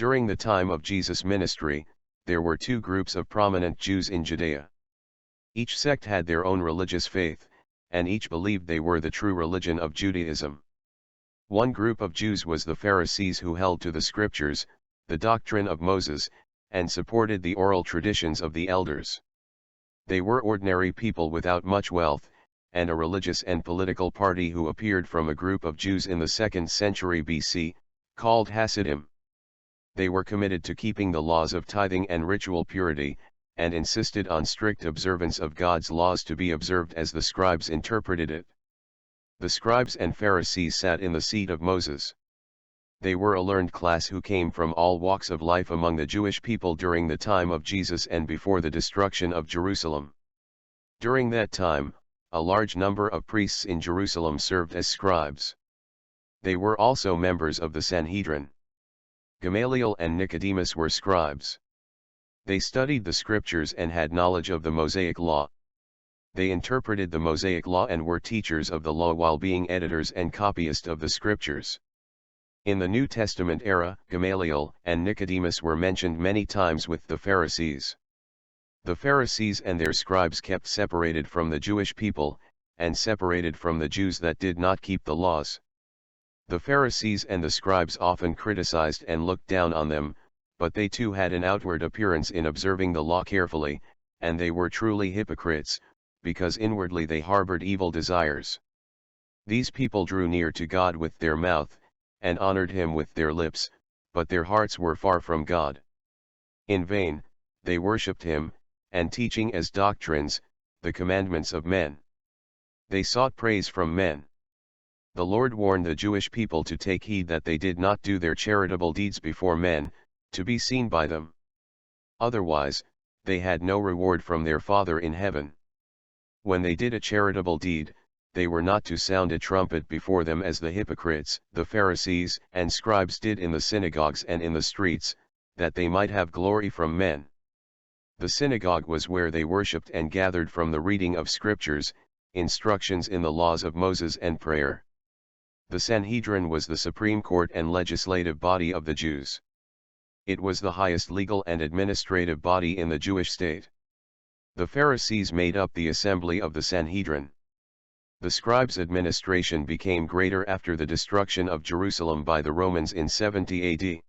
During the time of Jesus' ministry, there were two groups of prominent Jews in Judea. Each sect had their own religious faith, and each believed they were the true religion of Judaism. One group of Jews was the Pharisees, who held to the scriptures, the doctrine of Moses, and supported the oral traditions of the elders. They were ordinary people without much wealth, and a religious and political party who appeared from a group of Jews in the 2nd century BC, called Hasidim. They were committed to keeping the laws of tithing and ritual purity, and insisted on strict observance of God's laws to be observed as the scribes interpreted it. The scribes and Pharisees sat in the seat of Moses. They were a learned class who came from all walks of life among the Jewish people during the time of Jesus and before the destruction of Jerusalem. During that time, a large number of priests in Jerusalem served as scribes. They were also members of the Sanhedrin. Gamaliel and Nicodemus were scribes. They studied the scriptures and had knowledge of the Mosaic law. They interpreted the Mosaic law and were teachers of the law while being editors and copyists of the scriptures. In the New Testament era, Gamaliel and Nicodemus were mentioned many times with the Pharisees. The Pharisees and their scribes kept separated from the Jewish people, and separated from the Jews that did not keep the laws. The Pharisees and the scribes often criticized and looked down on them, but they too had an outward appearance in observing the law carefully, and they were truly hypocrites, because inwardly they harbored evil desires. These people drew near to God with their mouth, and honored him with their lips, but their hearts were far from God. In vain, they worshipped him, and teaching as doctrines, the commandments of men. They sought praise from men. The Lord warned the Jewish people to take heed that they did not do their charitable deeds before men, to be seen by them. Otherwise, they had no reward from their Father in heaven. When they did a charitable deed, they were not to sound a trumpet before them as the hypocrites, the Pharisees and scribes did in the synagogues and in the streets, that they might have glory from men. The synagogue was where they worshipped and gathered from the reading of scriptures, instructions in the laws of Moses and prayer. The Sanhedrin was the supreme court and legislative body of the Jews. It was the highest legal and administrative body in the Jewish state. The Pharisees made up the assembly of the Sanhedrin. The scribes' administration became greater after the destruction of Jerusalem by the Romans in 70 AD.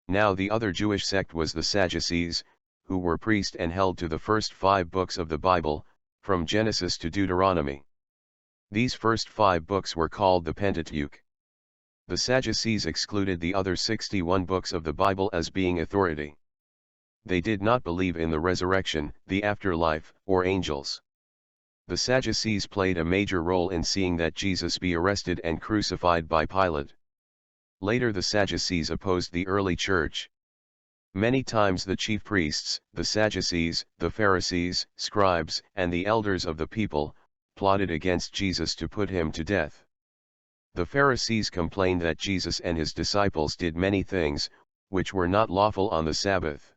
Now the other Jewish sect was the Sadducees, who were priests and held to the first 5 books of the Bible, from Genesis to Deuteronomy. These first 5 books were called the Pentateuch. The Sadducees excluded the other 61 books of the Bible as being authority. They did not believe in the resurrection, the afterlife, or angels. The Sadducees played a major role in seeing that Jesus be arrested and crucified by Pilate. Later the Sadducees opposed the early church. Many times the chief priests, the Sadducees, the Pharisees, scribes, and the elders of the people, plotted against Jesus to put him to death. The Pharisees complained that Jesus and his disciples did many things, which were not lawful on the Sabbath.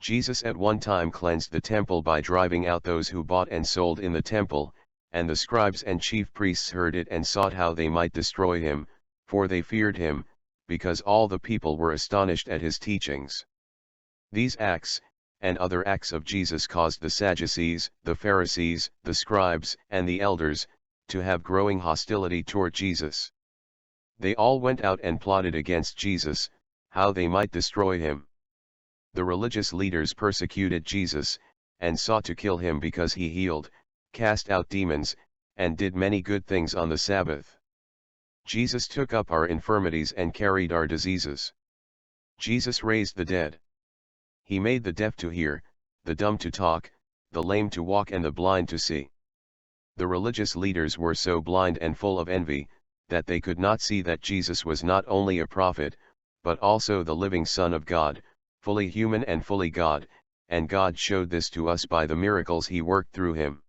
Jesus at one time cleansed the temple by driving out those who bought and sold in the temple, and the scribes and chief priests heard it and sought how they might destroy him, for they feared him, because all the people were astonished at his teachings. These acts, and other acts of Jesus caused the Sadducees, the Pharisees, the scribes, and the elders, to have growing hostility toward Jesus. They all went out and plotted against Jesus, how they might destroy him. The religious leaders persecuted Jesus, and sought to kill him because he healed, cast out demons, and did many good things on the Sabbath. Jesus took up our infirmities and carried our diseases. Jesus raised the dead. He made the deaf to hear, the dumb to talk, the lame to walk and the blind to see. The religious leaders were so blind and full of envy, that they could not see that Jesus was not only a prophet, but also the living Son of God, fully human and fully God, and God showed this to us by the miracles he worked through him.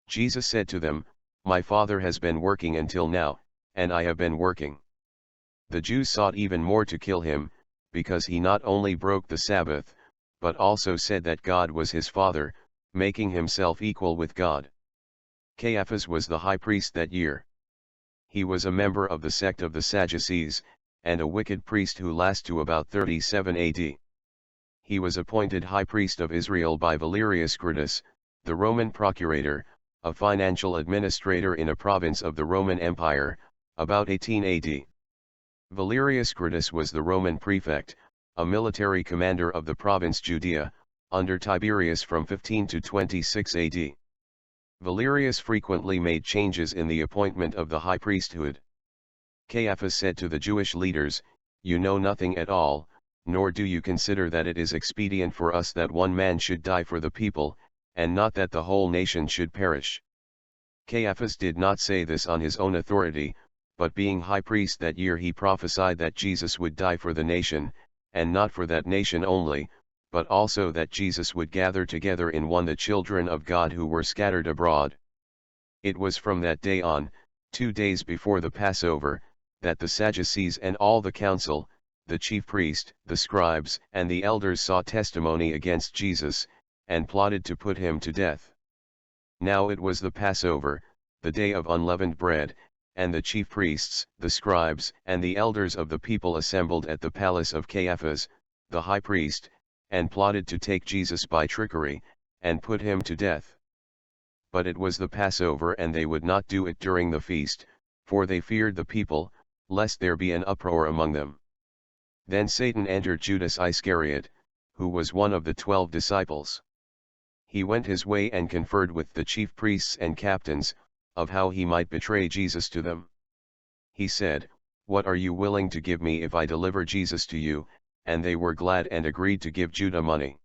Jesus said to them, "My Father has been working until now, and I have been working." The Jews sought even more to kill him, because he not only broke the Sabbath, but also said that God was his Father, making himself equal with God. Caiaphas was the high priest that year. He was a member of the sect of the Sadducees, and a wicked priest who lasts to about 37 AD. He was appointed high priest of Israel by Valerius Brutus, the Roman procurator, a financial administrator in a province of the Roman Empire, about 18 AD. Valerius Brutus was the Roman prefect, a military commander of the province Judea, under Tiberius from 15 to 26 AD. Valerius frequently made changes in the appointment of the high priesthood. Caiaphas said to the Jewish leaders, "You know nothing at all, nor do you consider that it is expedient for us that one man should die for the people, and not that the whole nation should perish." Caiaphas did not say this on his own authority, but being high priest that year he prophesied that Jesus would die for the nation, and not for that nation only, but also that Jesus would gather together in one the children of God who were scattered abroad. It was from that day on, 2 days before the Passover, that the Sadducees and all the council, the chief priest, the scribes, and the elders sought testimony against Jesus, and plotted to put him to death. Now it was the Passover, the day of unleavened bread, and the chief priests, the scribes, and the elders of the people assembled at the palace of Caiaphas, the high priest, and plotted to take Jesus by trickery, and put him to death. But it was the Passover and they would not do it during the feast, for they feared the people, lest there be an uproar among them. Then Satan entered Judas Iscariot, who was one of the 12 disciples. He went his way and conferred with the chief priests and captains, of how he might betray Jesus to them. He said, "What are you willing to give me if I deliver Jesus to you?" And they were glad and agreed to give Judas money.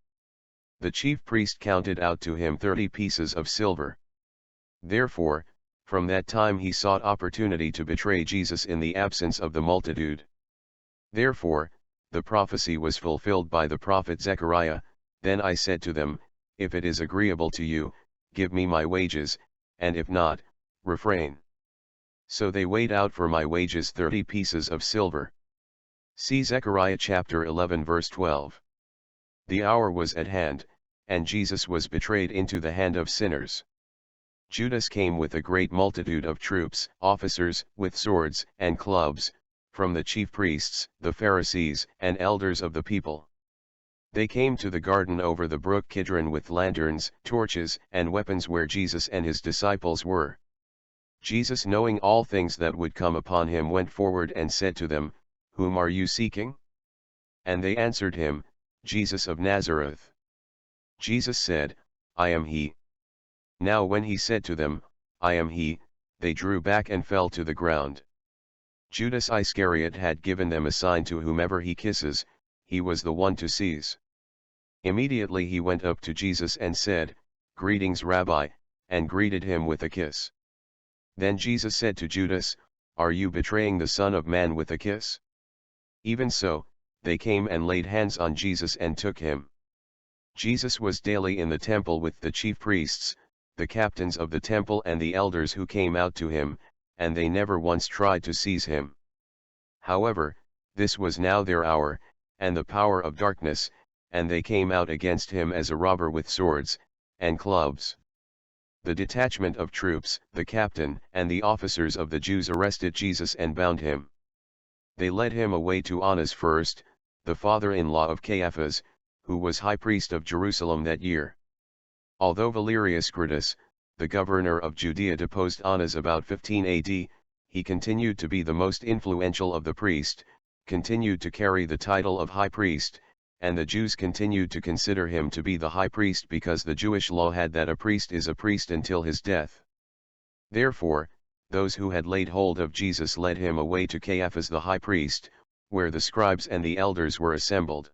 The chief priest counted out to him 30 pieces of silver. Therefore, from that time he sought opportunity to betray Jesus in the absence of the multitude. Therefore, the prophecy was fulfilled by the prophet Zechariah, "Then I said to them, if it is agreeable to you, give me my wages, and if not, refrain." So they weighed out for my wages 30 pieces of silver. See Zechariah chapter 11 verse 12. The hour was at hand, and Jesus was betrayed into the hand of sinners. Judas came with a great multitude of troops, officers, with swords and clubs, from the chief priests, the Pharisees, and elders of the people. They came to the garden over the brook Kidron with lanterns, torches, and weapons where Jesus and his disciples were. Jesus, knowing all things that would come upon him, went forward and said to them, "Whom are you seeking?" And they answered him, "Jesus of Nazareth." Jesus said, "I am he." Now when he said to them, "I am he," they drew back and fell to the ground. Judas Iscariot had given them a sign: to whomever he kisses, he was the one to seize. Immediately he went up to Jesus and said, "Greetings, Rabbi," and greeted him with a kiss. Then Jesus said to Judas, "Are you betraying the Son of Man with a kiss?" Even so, they came and laid hands on Jesus and took him. Jesus was daily in the temple with the chief priests, the captains of the temple, and the elders who came out to him, and they never once tried to seize him. However, this was now their hour, and the power of darkness, and they came out against him as a robber with swords, and clubs. The detachment of troops, the captain, and the officers of the Jews arrested Jesus and bound him. They led him away to Annas first, the father-in-law of Caiaphas, who was high priest of Jerusalem that year. Although Valerius Brutus, the governor of Judea, deposed Annas about 15 AD, he continued to be the most influential of the priests, continued to carry the title of high priest, and the Jews continued to consider him to be the high priest because the Jewish law had that a priest is a priest until his death. Therefore, those who had laid hold of Jesus led him away to Caiaphas the high priest, where the scribes and the elders were assembled.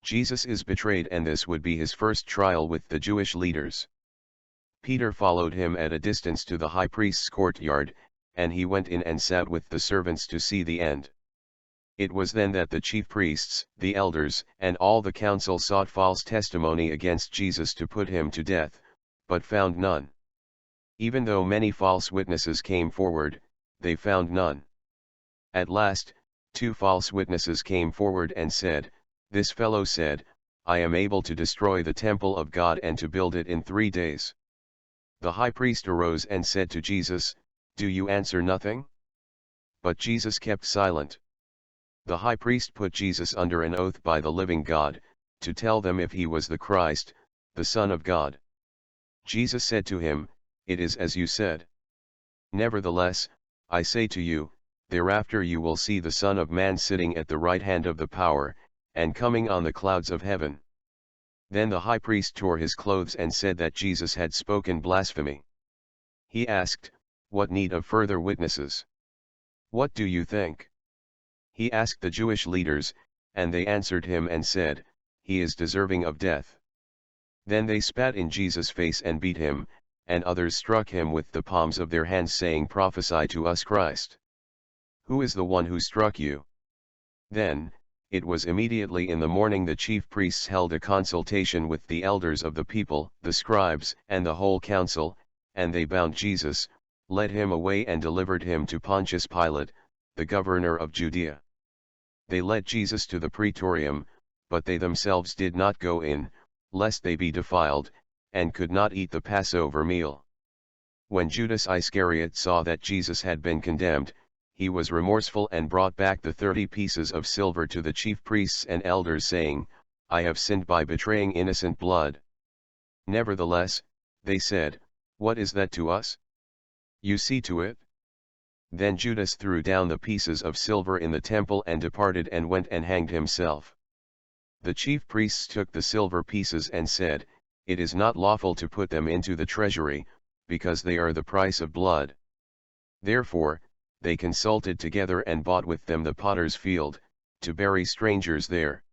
Jesus is betrayed, and this would be his first trial with the Jewish leaders. Peter followed him at a distance to the high priest's courtyard, and he went in and sat with the servants to see the end. It was then that the chief priests, the elders, and all the council sought false testimony against Jesus to put him to death, but found none. Even though many false witnesses came forward, they found none. At last, 2 false witnesses came forward and said, "This fellow said, I am able to destroy the temple of God and to build it in 3 days." The high priest arose and said to Jesus, "Do you answer nothing?" But Jesus kept silent. The high priest put Jesus under an oath by the living God, to tell them if he was the Christ, the Son of God. Jesus said to him, "It is as you said. Nevertheless, I say to you, thereafter you will see the Son of Man sitting at the right hand of the power, and coming on the clouds of heaven." Then the high priest tore his clothes and said that Jesus had spoken blasphemy. He asked, "What need of further witnesses? What do you think?" He asked the Jewish leaders, and they answered him and said, "He is deserving of death." Then they spat in Jesus' face and beat him, and others struck him with the palms of their hands, saying, "Prophesy to us, Christ. Who is the one who struck you?" Then, it was immediately in the morning the chief priests held a consultation with the elders of the people, the scribes, and the whole council, and they bound Jesus, led him away and delivered him to Pontius Pilate, the governor of Judea. They led Jesus to the praetorium, but they themselves did not go in, lest they be defiled, and could not eat the Passover meal. When Judas Iscariot saw that Jesus had been condemned, he was remorseful and brought back the 30 pieces of silver to the chief priests and elders, saying, "I have sinned by betraying innocent blood." Nevertheless, they said, "What is that to us? You see to it." Then Judas threw down the pieces of silver in the temple and departed and went and hanged himself. The chief priests took the silver pieces and said, "It is not lawful to put them into the treasury, because they are the price of blood." Therefore, they consulted together and bought with them the potter's field, to bury strangers there.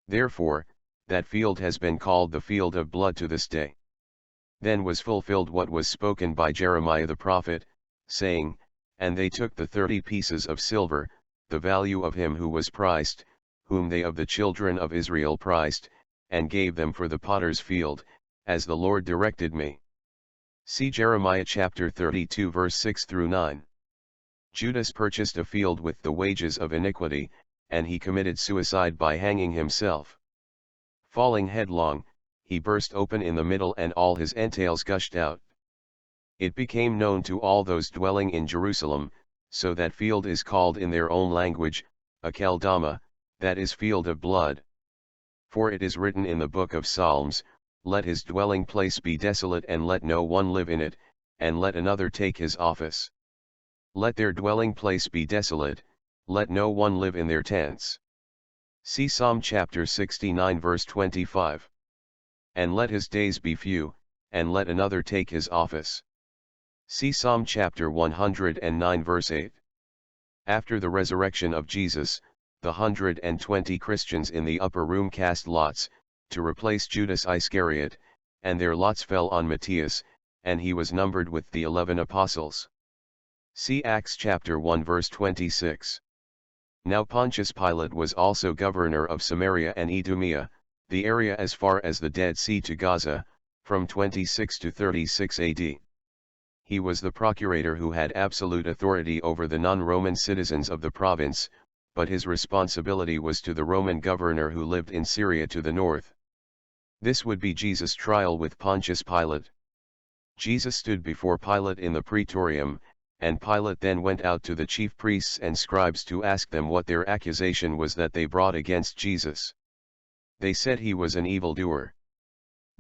Therefore, that field has been called the field of blood to this day. Then was fulfilled what was spoken by Jeremiah the prophet, saying, "And they took the 30 pieces of silver, the value of him who was priced, whom they of the children of Israel priced, and gave them for the potter's field, as the Lord directed me." See Jeremiah chapter 32 verse 6 through 9. Judas purchased a field with the wages of iniquity, and he committed suicide by hanging himself. Falling headlong, he burst open in the middle and all his entrails gushed out. It became known to all those dwelling in Jerusalem, so that field is called in their own language, Akeldama, that is, field of blood. For it is written in the book of Psalms, "Let his dwelling place be desolate and let no one live in it, and let another take his office. Let their dwelling place be desolate, let no one live in their tents." See Psalm chapter 69 verse 25. "And let his days be few, and let another take his office." See Psalm chapter 109 verse 8. After the resurrection of Jesus, the 120 Christians in the upper room cast lots, to replace Judas Iscariot, and their lots fell on Matthias, and he was numbered with the 11 apostles. See Acts chapter 1 verse 26. Now Pontius Pilate was also governor of Samaria and Idumea, the area as far as the Dead Sea to Gaza, from 26 to 36 AD. He was the procurator who had absolute authority over the non-Roman citizens of the province, but his responsibility was to the Roman governor who lived in Syria to the north. This would be Jesus' trial with Pontius Pilate. Jesus stood before Pilate in the praetorium, and Pilate then went out to the chief priests and scribes to ask them what their accusation was that they brought against Jesus. They said he was an evildoer.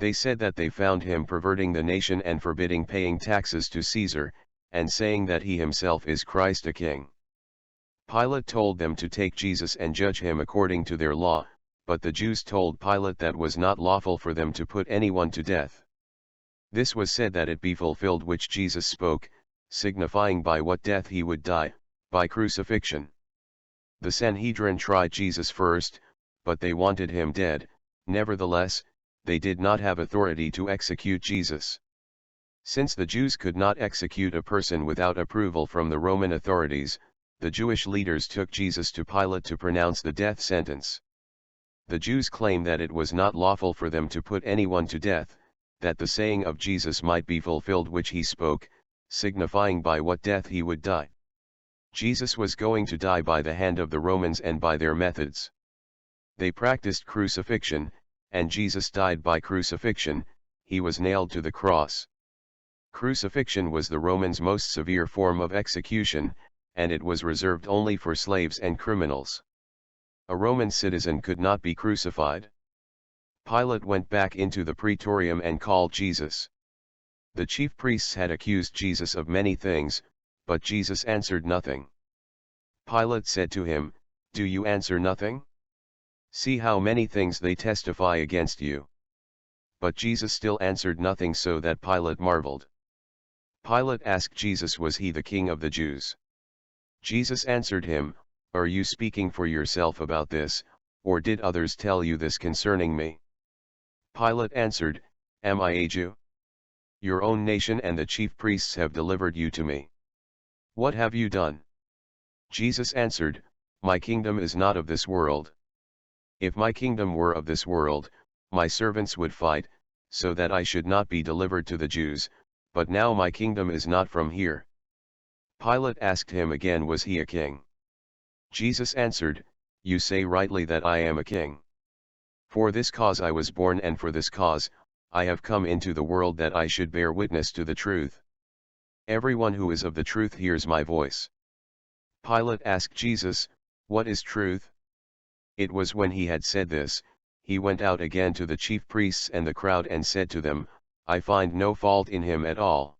They said that they found him perverting the nation and forbidding paying taxes to Caesar, and saying that he himself is Christ a king. Pilate told them to take Jesus and judge him according to their law, but the Jews told Pilate that was not lawful for them to put anyone to death. This was said that it be fulfilled which Jesus spoke, signifying by what death he would die, by crucifixion. The Sanhedrin tried Jesus first, but they wanted him dead. Nevertheless, they did not have authority to execute Jesus. Since the Jews could not execute a person without approval from the Roman authorities, the Jewish leaders took Jesus to Pilate to pronounce the death sentence. The Jews claimed that it was not lawful for them to put anyone to death, that the saying of Jesus might be fulfilled which he spoke, signifying by what death he would die. Jesus was going to die by the hand of the Romans and by their methods. They practiced crucifixion, and Jesus died by crucifixion. He was nailed to the cross. Crucifixion was the Romans' most severe form of execution, and it was reserved only for slaves and criminals. A Roman citizen could not be crucified. Pilate went back into the praetorium and called Jesus. The chief priests had accused Jesus of many things, but Jesus answered nothing. Pilate said to him, "Do you answer nothing? See how many things they testify against you." But Jesus still answered nothing, so that Pilate marveled. Pilate asked Jesus, was he the king of the Jews? Jesus answered him, "Are you speaking for yourself about this, or did others tell you this concerning me?" Pilate answered, "Am I a Jew? Your own nation and the chief priests have delivered you to me. What have you done?" Jesus answered, "My kingdom is not of this world. If my kingdom were of this world, my servants would fight, so that I should not be delivered to the Jews, but now my kingdom is not from here." Pilate asked him again, was he a king? Jesus answered, "You say rightly that I am a king. For this cause I was born, and for this cause I have come into the world, that I should bear witness to the truth. Everyone who is of the truth hears my voice." Pilate asked Jesus, "What is truth?" It was when he had said this, he went out again to the chief priests and the crowd and said to them, "I find no fault in him at all."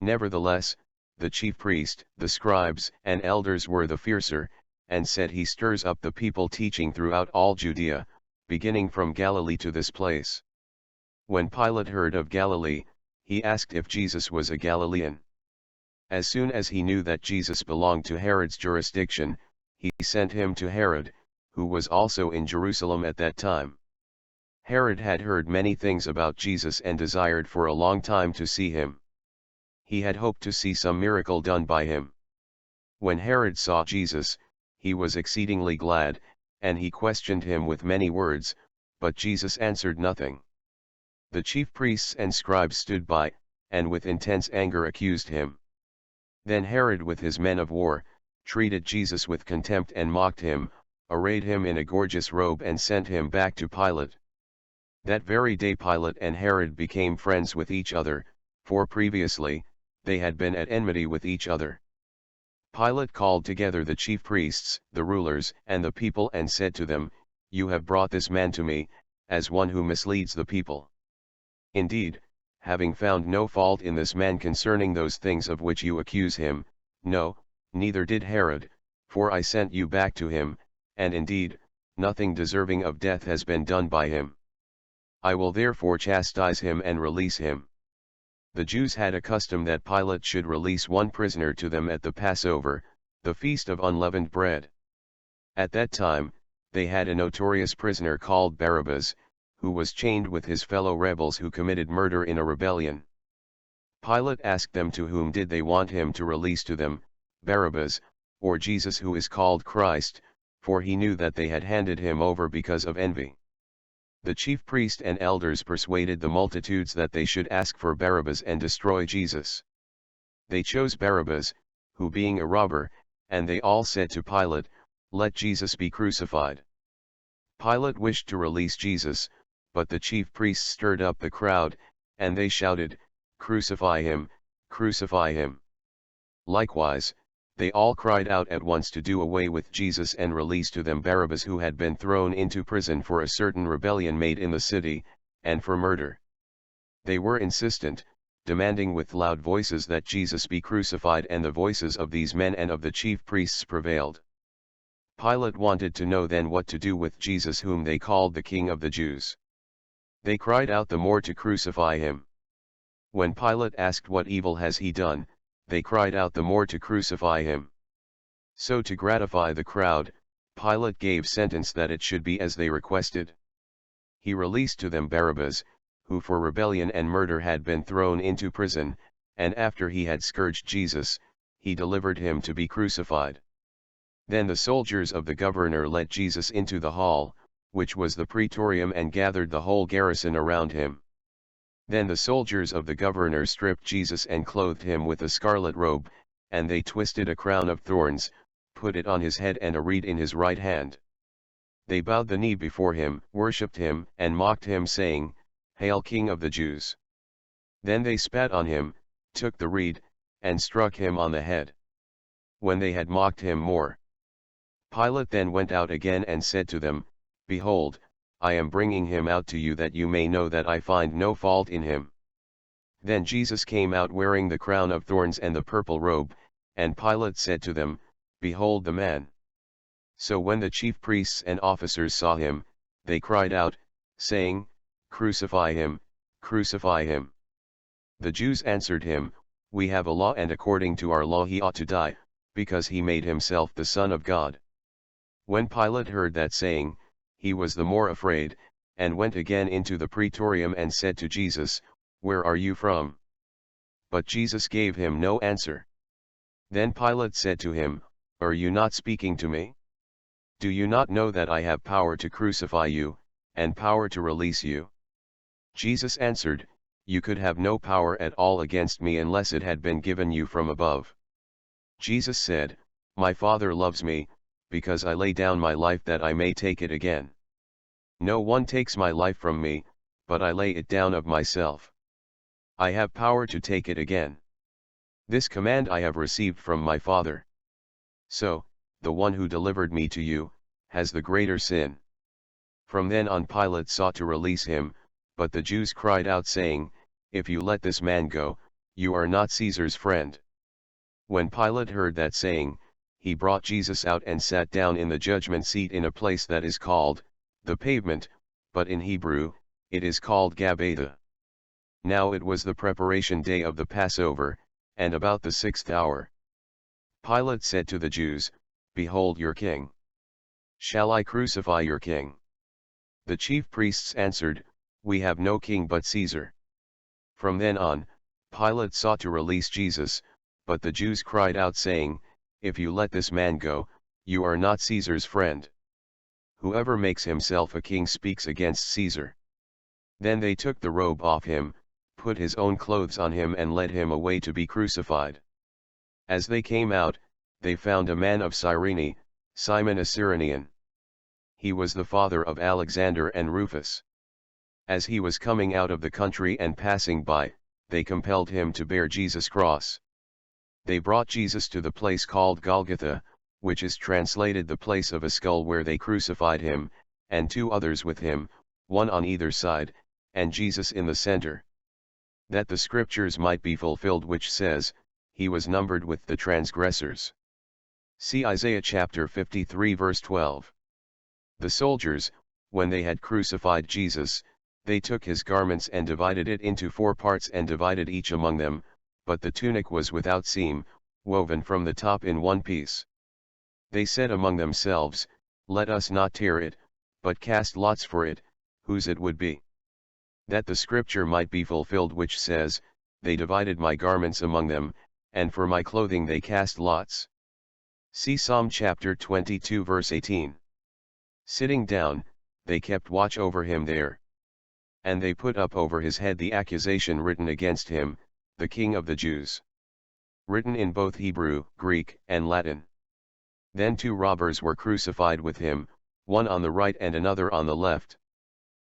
Nevertheless, the chief priest, the scribes and elders were the fiercer, and said, "He stirs up the people, teaching throughout all Judea, beginning from Galilee to this place." When Pilate heard of Galilee, he asked if Jesus was a Galilean. As soon as he knew that Jesus belonged to Herod's jurisdiction, he sent him to Herod, who was also in Jerusalem at that time. Herod had heard many things about Jesus and desired for a long time to see him. He had hoped to see some miracle done by him. When Herod saw Jesus, he was exceedingly glad, and he questioned him with many words, but Jesus answered nothing. The chief priests and scribes stood by, and with intense anger accused him. Then Herod with his men of war, treated Jesus with contempt and mocked him, arrayed him in a gorgeous robe and sent him back to Pilate. That very day Pilate and Herod became friends with each other, for previously, they had been at enmity with each other. Pilate called together the chief priests, the rulers, and the people, and said to them, "You have brought this man to me, as one who misleads the people. Indeed, having found no fault in this man concerning those things of which you accuse him, no, neither did Herod, for I sent you back to him, and indeed, nothing deserving of death has been done by him. I will therefore chastise him and release him." The Jews had a custom that Pilate should release one prisoner to them at the Passover, the feast of unleavened bread. At that time, they had a notorious prisoner called Barabbas, who was chained with his fellow rebels who committed murder in a rebellion. Pilate asked them to whom did they want him to release to them, Barabbas, or Jesus who is called Christ, for he knew that they had handed him over because of envy. The chief priest and elders persuaded the multitudes that they should ask for Barabbas and destroy Jesus. They chose Barabbas, who being a robber, and they all said to Pilate, "Let Jesus be crucified." Pilate wished to release Jesus, but the chief priests stirred up the crowd, and they shouted, "Crucify him, crucify him." Likewise, they all cried out at once to do away with Jesus and release to them Barabbas, who had been thrown into prison for a certain rebellion made in the city, and for murder. They were insistent, demanding with loud voices that Jesus be crucified, and the voices of these men and of the chief priests prevailed. Pilate wanted to know then what to do with Jesus, whom they called the King of the Jews. They cried out the more to crucify him. When Pilate asked, "What evil has he done?" they cried out the more to crucify him. So to gratify the crowd, Pilate gave sentence that it should be as they requested. He released to them Barabbas, who for rebellion and murder had been thrown into prison, and after he had scourged Jesus, he delivered him to be crucified. Then the soldiers of the governor led Jesus into the hall, which was the praetorium, and gathered the whole garrison around him. Then the soldiers of the governor stripped Jesus and clothed him with a scarlet robe, and they twisted a crown of thorns, put it on his head, and a reed in his right hand. They bowed the knee before him, worshipped him, and mocked him, saying, "Hail, King of the Jews!" Then they spat on him, took the reed, and struck him on the head. When they had mocked him more, Pilate then went out again and said to them, Behold, I am bringing him out to you that you may know that I find no fault in him. Then Jesus came out wearing the crown of thorns and the purple robe, and Pilate said to them, Behold the man. So when the chief priests and officers saw him, they cried out, saying, Crucify him, crucify him. The Jews answered him, We have a law, and according to our law he ought to die, because he made himself the Son of God. When Pilate heard that saying, he was the more afraid, and went again into the praetorium and said to Jesus, Where are you from? But Jesus gave him no answer. Then Pilate said to him, Are you not speaking to me? Do you not know that I have power to crucify you, and power to release you? Jesus answered, You could have no power at all against me unless it had been given you from above. Jesus said, My Father loves me, because I lay down my life that I may take it again. No one takes my life from me, but I lay it down of myself. I have power to take it again. This command I have received from my Father. So, the one who delivered me to you, has the greater sin. From then on Pilate sought to release him, but the Jews cried out saying, If you let this man go, you are not Caesar's friend. When Pilate heard that saying, he brought Jesus out and sat down in the judgment seat in a place that is called, the pavement, but in Hebrew, it is called Gabbatha. Now it was the preparation day of the Passover, and about the 6th hour. Pilate said to the Jews, Behold your king. Shall I crucify your king? The chief priests answered, We have no king but Caesar. From then on, Pilate sought to release Jesus, but the Jews cried out saying, If you let this man go, you are not Caesar's friend. Whoever makes himself a king speaks against Caesar. Then they took the robe off him, put his own clothes on him and led him away to be crucified. As they came out, they found a man of Cyrene, Simon a Cyrenian. He was the father of Alexander and Rufus. As he was coming out of the country and passing by, they compelled him to bear Jesus' cross. They brought Jesus to the place called Golgotha, which is translated the place of a skull, where they crucified him, and 2 others with him, one on either side, and Jesus in the center. That the scriptures might be fulfilled which says, He was numbered with the transgressors. See Isaiah chapter 53 verse 12. The soldiers, when they had crucified Jesus, they took his garments and divided it into 4 parts and divided each among them, but the tunic was without seam, woven from the top in one piece. They said among themselves, Let us not tear it, but cast lots for it, whose it would be. That the scripture might be fulfilled which says, They divided my garments among them, and for my clothing they cast lots. See Psalm chapter 22 verse 18. Sitting down, they kept watch over him there. And they put up over his head the accusation written against him, the King of the Jews. Written in both Hebrew, Greek, and Latin. Then 2 robbers were crucified with him, one on the right and another on the left.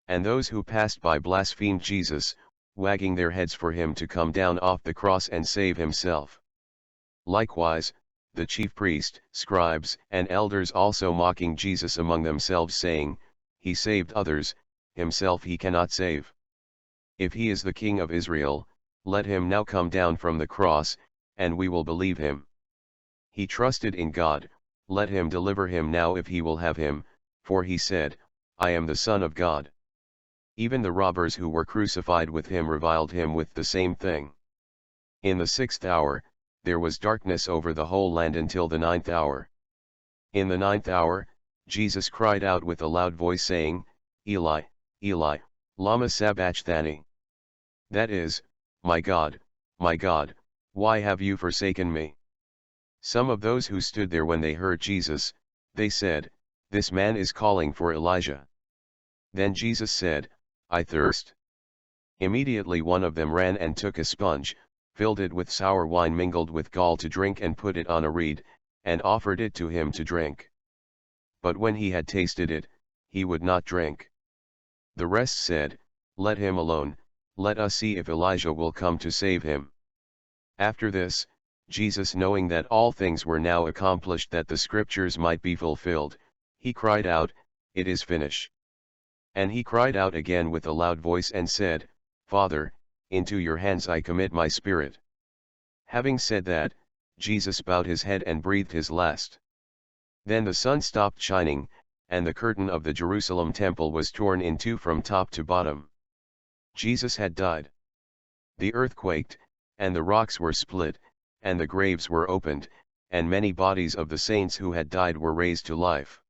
And those who passed by blasphemed Jesus, wagging their heads for him to come down off the cross and save himself. Likewise, the chief priest, scribes, and elders also mocking Jesus among themselves, saying, He saved others, himself he cannot save. If he is the King of Israel, let him now come down from the cross, and we will believe him. He trusted in God, let him deliver him now if he will have him, for he said, I am the Son of God. Even the robbers who were crucified with him reviled him with the same thing. In the 6th hour, there was darkness over the whole land until the 9th hour. In the 9th hour, Jesus cried out with a loud voice saying, Eli, Eli, lama sabachthani? That is, my God, why have you forsaken me? Some of those who stood there when they heard Jesus, they said, This man is calling for Elijah. Then Jesus said, I thirst. Immediately one of them ran and took a sponge, filled it with sour wine mingled with gall to drink, and put it on a reed, and offered it to him to drink. But when he had tasted it, he would not drink. The rest said, Let him alone, let us see if Elijah will come to save him. After this, Jesus, knowing that all things were now accomplished, that the scriptures might be fulfilled, he cried out, "It is finished." And he cried out again with a loud voice and said, "Father, into your hands I commit my spirit." Having said that, Jesus bowed his head and breathed his last. Then the sun stopped shining, and the curtain of the Jerusalem temple was torn in two from top to bottom. Jesus had died. The earth quaked, and the rocks were split, and the graves were opened, and many bodies of the saints who had died were raised to life.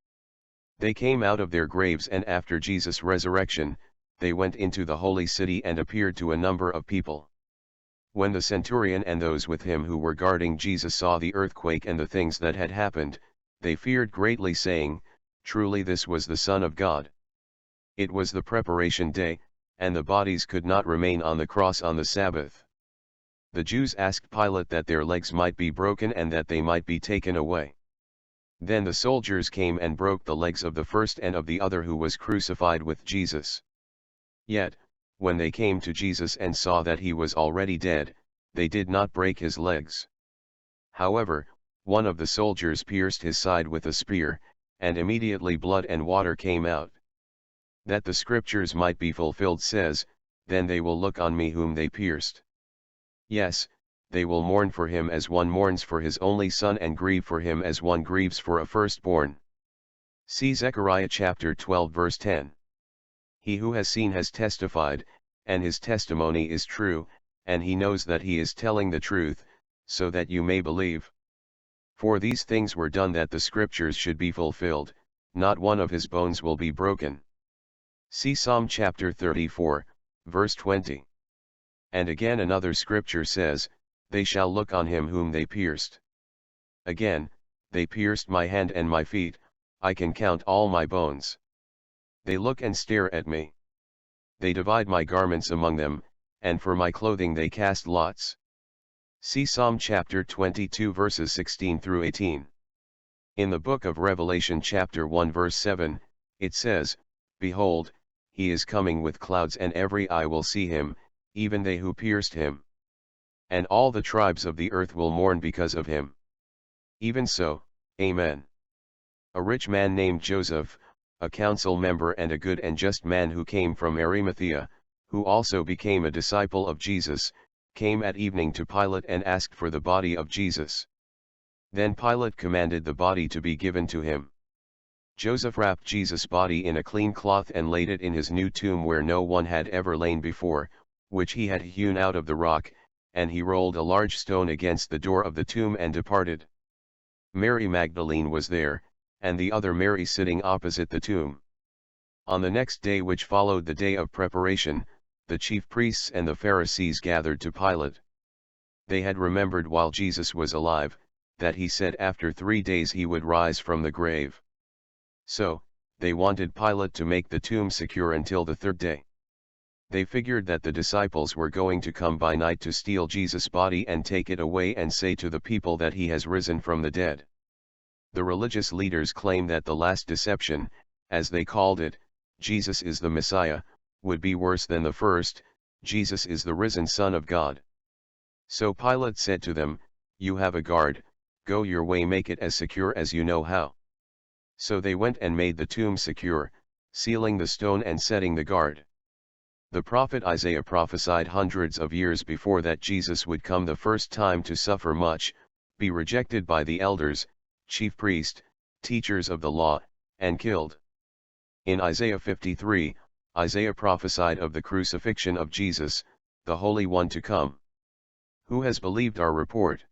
They came out of their graves, and after Jesus' resurrection, they went into the holy city and appeared to a number of people. When the centurion and those with him who were guarding Jesus saw the earthquake and the things that had happened, they feared greatly, saying, "Truly this was the Son of God." It was the preparation day, and the bodies could not remain on the cross on the Sabbath. The Jews asked Pilate that their legs might be broken and that they might be taken away. Then the soldiers came and broke the legs of the first and of the other who was crucified with Jesus. Yet, when they came to Jesus and saw that he was already dead, they did not break his legs. However, one of the soldiers pierced his side with a spear, and immediately blood and water came out. That the scriptures might be fulfilled says, "Then they will look on me whom they pierced." Yes, they will mourn for him as one mourns for his only son, and grieve for him as one grieves for a firstborn. See Zechariah chapter 12 verse 10. He who has seen has testified, and his testimony is true, and he knows that he is telling the truth, so that you may believe. For these things were done that the scriptures should be fulfilled, not one of his bones will be broken. See Psalm chapter 34, verse 20. And again another scripture says, "They shall look on him whom they pierced." Again, "They pierced my hand and my feet, I can count all my bones. They look and stare at me. They divide my garments among them, and for my clothing they cast lots." See Psalm chapter 22 verses 16 through 18. In the book of Revelation chapter 1 verse 7, it says, "Behold, he is coming with clouds, and every eye will see him, even they who pierced him. And all the tribes of the earth will mourn because of him." Even so, Amen. A rich man named Joseph, a council member and a good and just man who came from Arimathea, who also became a disciple of Jesus, came at evening to Pilate and asked for the body of Jesus. Then Pilate commanded the body to be given to him. Joseph wrapped Jesus' body in a clean cloth and laid it in his new tomb where no one had ever lain before, which he had hewn out of the rock, and he rolled a large stone against the door of the tomb and departed. Mary Magdalene was there, and the other Mary sitting opposite the tomb. On the next day, which followed the day of preparation, the chief priests and the Pharisees gathered to Pilate. They had remembered while Jesus was alive, that he said after 3 days he would rise from the grave. So, they wanted Pilate to make the tomb secure until the 3rd day. They figured that the disciples were going to come by night to steal Jesus' body and take it away and say to the people that he has risen from the dead. The religious leaders claim that the last deception, as they called it, Jesus is the Messiah, would be worse than the first, Jesus is the risen Son of God. So Pilate said to them, "You have a guard, go your way, make it as secure as you know how." So they went and made the tomb secure, sealing the stone and setting the guard. The prophet Isaiah prophesied hundreds of years before that Jesus would come the first time to suffer much, be rejected by the elders, chief priests, teachers of the law, and killed. In Isaiah 53, Isaiah prophesied of the crucifixion of Jesus, the Holy One to come. Who has believed our report?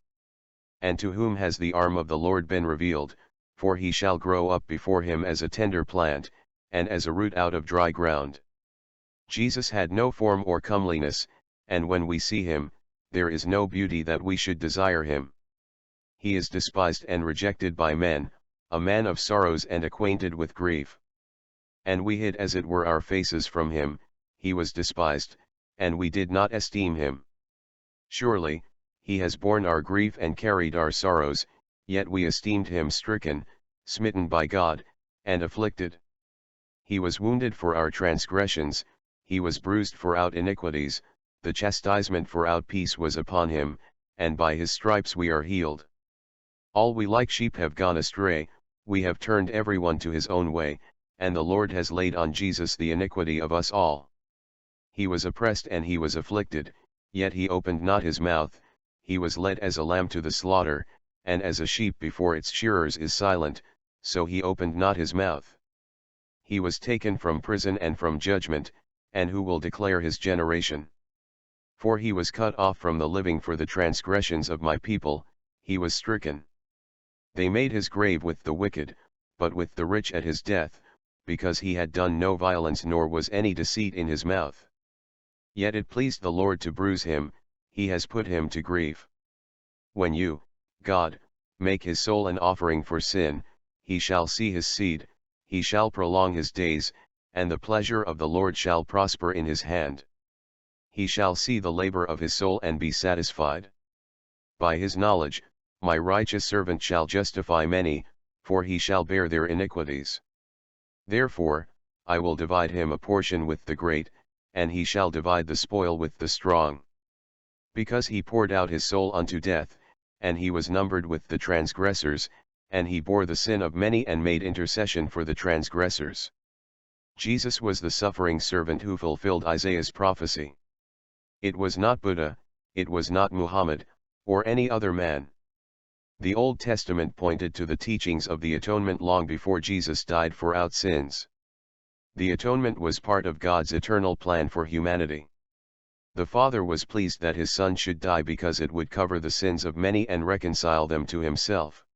And to whom has the arm of the Lord been revealed? For he shall grow up before him as a tender plant, and as a root out of dry ground. Jesus had no form or comeliness, and when we see him, there is no beauty that we should desire him. He is despised and rejected by men, a man of sorrows and acquainted with grief. And we hid as it were our faces from him, he was despised, and we did not esteem him. Surely, he has borne our grief and carried our sorrows, yet we esteemed him stricken, smitten by God, and afflicted. He was wounded for our transgressions, he was bruised for our iniquities, the chastisement for our peace was upon him, and by his stripes we are healed. All we like sheep have gone astray, we have turned everyone to his own way, and the Lord has laid on Jesus the iniquity of us all. He was oppressed and he was afflicted, yet he opened not his mouth. He was led as a lamb to the slaughter, and as a sheep before its shearers is silent, so he opened not his mouth. He was taken from prison and from judgment, and who will declare his generation? For he was cut off from the living for the transgressions of my people, he was stricken. They made his grave with the wicked, but with the rich at his death, because he had done no violence nor was any deceit in his mouth. Yet it pleased the Lord to bruise him, he has put him to grief. When you, God, make his soul an offering for sin, he shall see his seed, he shall prolong his days, and the pleasure of the Lord shall prosper in his hand. He shall see the labor of his soul and be satisfied. By his knowledge, my righteous servant shall justify many, for he shall bear their iniquities. Therefore, I will divide him a portion with the great, and he shall divide the spoil with the strong. Because he poured out his soul unto death, and he was numbered with the transgressors, and he bore the sin of many and made intercession for the transgressors. Jesus was the suffering servant who fulfilled Isaiah's prophecy. It was not Buddha, it was not Muhammad, or any other man. The Old Testament pointed to the teachings of the atonement long before Jesus died for our sins. The atonement was part of God's eternal plan for humanity. The Father was pleased that his Son should die because it would cover the sins of many and reconcile them to himself.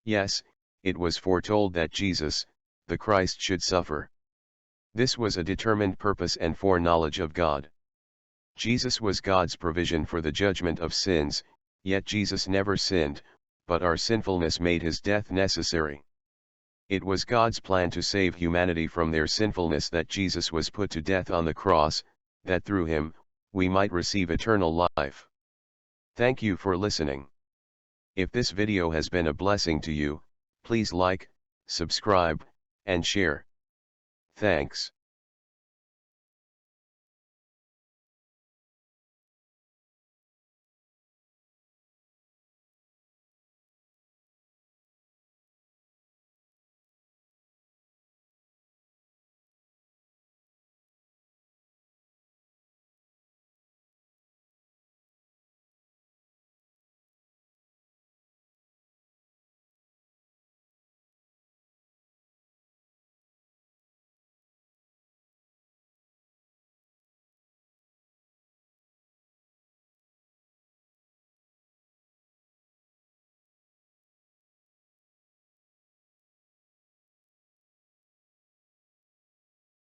Yes, it was foretold that Jesus, the Christ, should suffer. This was a determined purpose and foreknowledge of God. Jesus was God's provision for the judgment of sins, yet Jesus never sinned, but our sinfulness made his death necessary. It was God's plan to save humanity from their sinfulness that Jesus was put to death on the cross, that through him, we might receive eternal life. Thank you for listening. If this video has been a blessing to you, please like, subscribe, and share. Thanks.